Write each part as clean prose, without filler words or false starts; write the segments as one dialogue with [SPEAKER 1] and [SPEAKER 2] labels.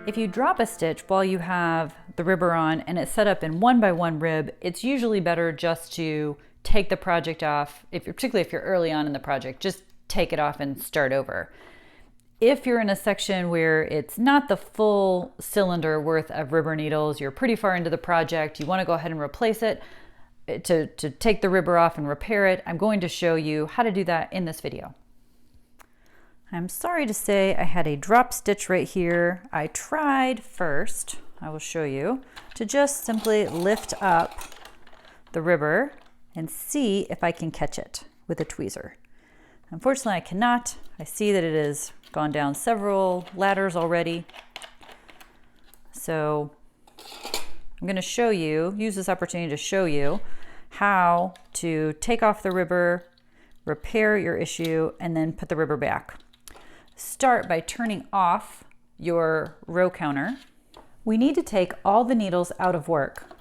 [SPEAKER 1] If you drop a stitch while you have the ribber on and it's set up in 1x1 rib, it's usually better just to take the project off, particularly if you're early on in the project, just take it off and start over. If you're in a section where it's not the full cylinder worth of ribber needles, you're pretty far into the project, you want to go ahead and replace it, to take the ribber off and repair it, I'm going to show you how to do that in this video. I'm sorry to say I had a drop stitch right here. I tried first, I will show you, to just simply lift up the ribber and see if I can catch it with a tweezer. Unfortunately, I cannot. I see that it has gone down several ladders already. So I'm going to use this opportunity to show you how to take off the ribber, repair your issue, and then put the ribber back. Start by turning off your row counter. We need to take all the needles out of work.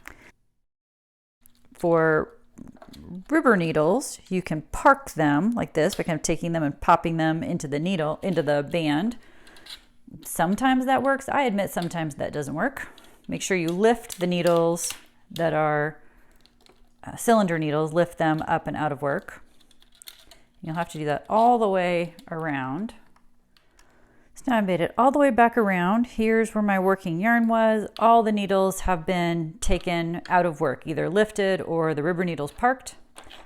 [SPEAKER 1] For ribber needles, you can park them like this by kind of taking them and popping them into the band. Sometimes that works. I admit sometimes that doesn't work. Make sure you lift the needles that are cylinder needles, lift them up and out of work. You'll have to do that all the way around. So now I made it all the way back around. Here's where my working yarn was. All the needles have been taken out of work, either lifted or the ribber needles parked.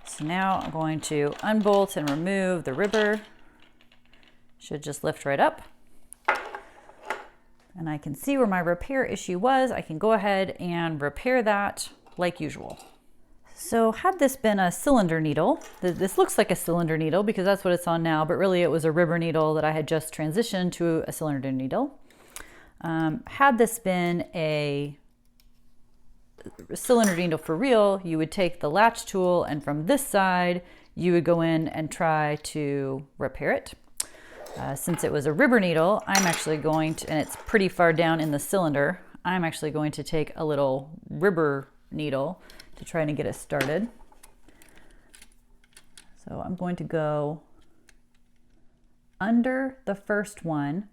[SPEAKER 1] So now I'm going to unbolt and remove the ribber. Should just lift right up. And I can see where my repair issue was. I can go ahead and repair that like usual. So had this been a cylinder needle, this looks like a cylinder needle because that's what it's on now, but really it was a ribber needle that I had just transitioned to a cylinder needle. Had this been a cylinder needle for real, you would take the latch tool and from this side, you would go in and try to repair it. Since it was a ribber needle, I'm actually going to, and it's pretty far down in the cylinder, I'm actually going to take a little ribber needle to try to get it started. So I'm going to go under the first one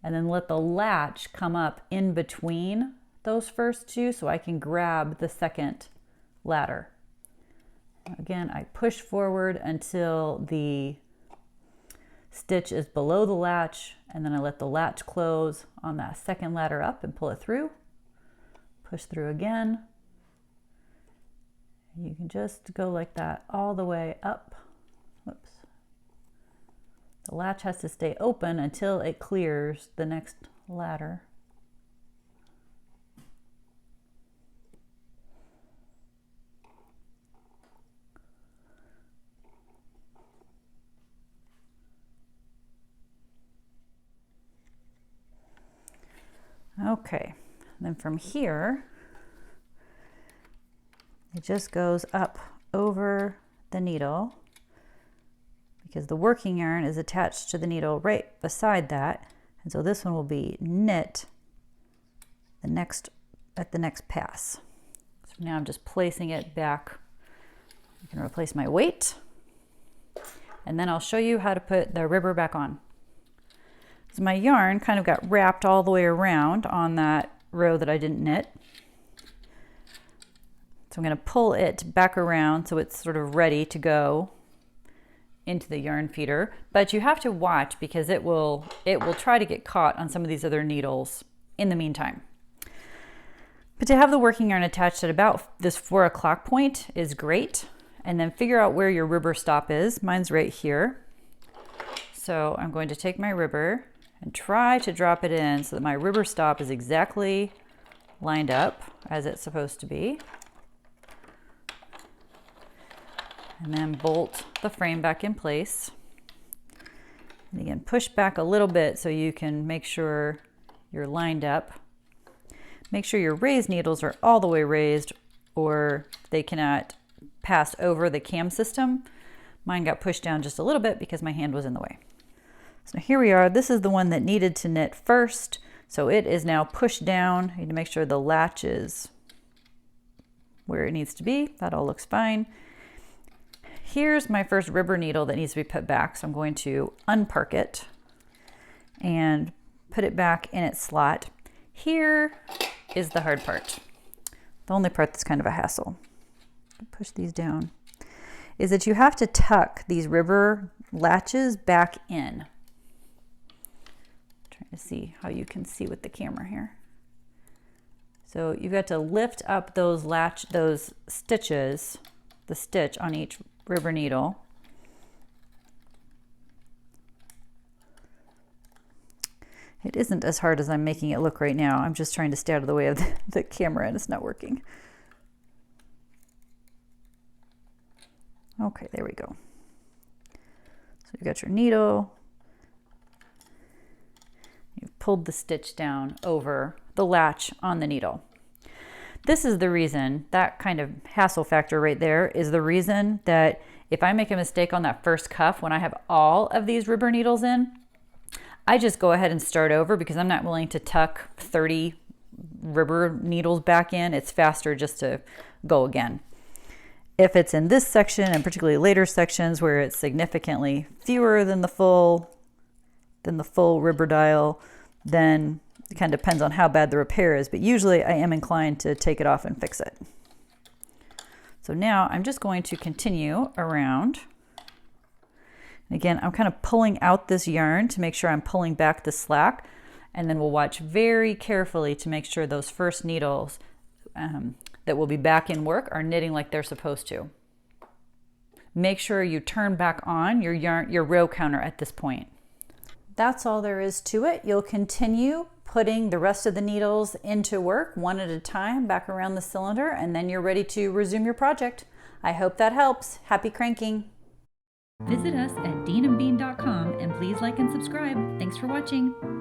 [SPEAKER 1] and then let the latch come up in between those first two so I can grab the second ladder. Again, I push forward until the stitch is below the latch and then I let the latch close on that second ladder up and pull it through. Push through again. You can just go like that all the way up. Whoops. The latch has to stay open until it clears the next ladder. Okay, and then from here, it just goes up over the needle because the working yarn is attached to the needle right beside that. And so this one will be knit at the next pass. So now I'm just placing it back. I can replace my weight. And then I'll show you how to put the ribber back on. So my yarn kind of got wrapped all the way around on that row that I didn't knit. So I'm going to pull it back around so it's sort of ready to go into the yarn feeder. But you have to watch because it will try to get caught on some of these other needles in the meantime. But to have the working yarn attached at about this 4 o'clock point is great. And then figure out where your ribber stop is. Mine's right here. So I'm going to take my ribber and try to drop it in so that my ribber stop is exactly lined up as it's supposed to be. And then bolt the frame back in place. And again, push back a little bit so you can make sure you're lined up. Make sure your raised needles are all the way raised or they cannot pass over the cam system. Mine got pushed down just a little bit because my hand was in the way. So here we are. This is the one that needed to knit first. So it is now pushed down. You need to make sure the latch is where it needs to be. That all looks fine. here's my first ribber needle that needs to be put back. So I'm going to unpark it and put it back in its slot. Here is the hard part. The only part that's kind of a hassle. Push these down. Is that you have to tuck these ribber latches back in. Trying to see how you can see with the camera here. So you've got to lift up those stitches, the stitch on each ribber needle. It isn't as hard as I'm making it look right now. I'm just trying to stay out of the way of the camera and it's not working. Okay, there we go. So you've got your needle. You've pulled the stitch down over the latch on the needle. This is the reason, that kind of hassle factor right there is the reason that if I make a mistake on that first cuff when I have all of these ribber needles in, I just go ahead and start over because I'm not willing to tuck 30 ribber needles back in. It's faster just to go again. If it's in this section, and particularly later sections where it's significantly fewer than the full ribber dial, then it kind of depends on how bad the repair is, but usually I am inclined to take it off and fix it. So now I'm just going to continue around. Again, I'm kind of pulling out this yarn to make sure I'm pulling back the slack, and then we'll watch very carefully to make sure those first needles that will be back in work are knitting like they're supposed to. Make sure you turn back on your row counter at this point. That's all there is to it. You'll continue putting the rest of the needles into work one at a time back around the cylinder, and then you're ready to resume your project. I hope that helps. Happy cranking. Visit us at deanandbean.com and please like and subscribe. Thanks for watching.